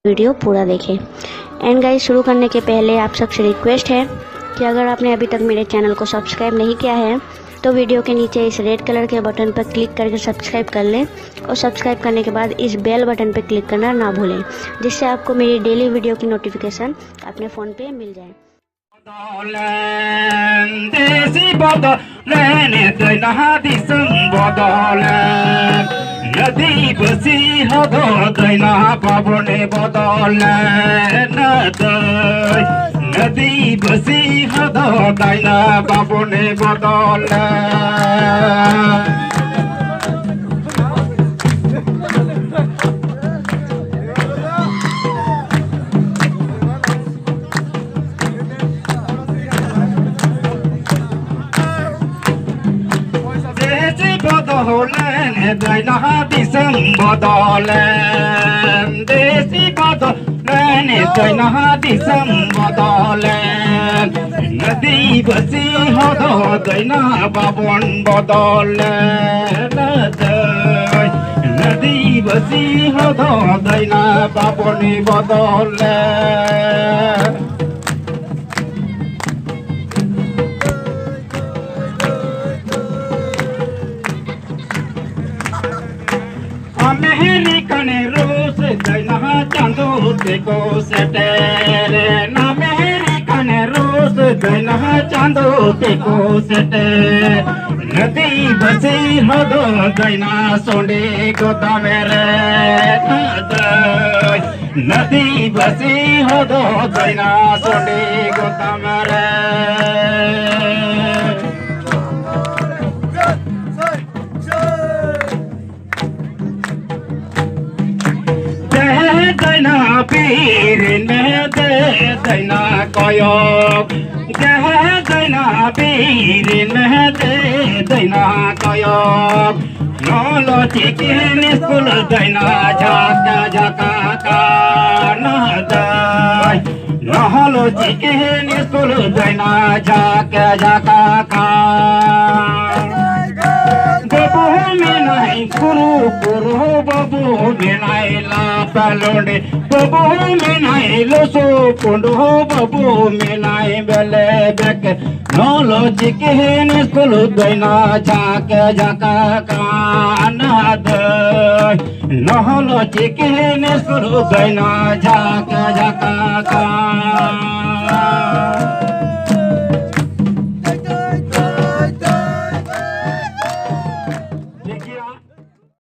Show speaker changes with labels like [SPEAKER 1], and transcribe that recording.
[SPEAKER 1] Video पूरा देखें। And guys, शुरू करने के पहले आप सबसे रिक्वेस्ट है कि अगर आपने अभी तक मेरे चैनल को सब्सक्राइब नहीं किया है तो वीडियो के नीचे इस रेड कलर के बटन पर क्लिक करके सब्सक्राइब कर लें और सब्सक्राइब करने के बाद इस बेल बटन पर क्लिक करना ना भूलें, जिससे आपको मेरी डेली वीडियो की नोटिफिकेशन अपने फ़ोन पे मिल जाए।
[SPEAKER 2] नदी बसी हदो दैना पावने बदले नदी बसी हदो दैना पावने बदले बदले दैना दिसम बदले देसी बदले दैना दिसम बदले नदी बसी हदो दैना बाबन बदले नदी बसी हदो दैना बाबनी बदले अमेरिकन रूस दैना चांदो देखो सटेरे अमेरिकन रूस दैना चांदो देखो सटेरे नदी बसी हदो दैना सोंडे गोदा मेरे नदी बसी हदो दैना सोंडे गोदा मेरे दैना पीर में दे दैना कयोग दैना पीर में दे दैना कयोग नौलो चिकिन स्कूल दैना झाका झाका का नहदाय नौलो चिकिन स्कूल दैना झाका झाका का बाबू में नहीं कुरु बाबू में नहीं ला पलोंडे बाबू में नहीं लोसो कुंडो बाबू में नहीं बेले बेक नौलो चिकेन स्कूल दैना झाके झाका कानाद नौलो चिकेन स्कूल दैना झाके झाका का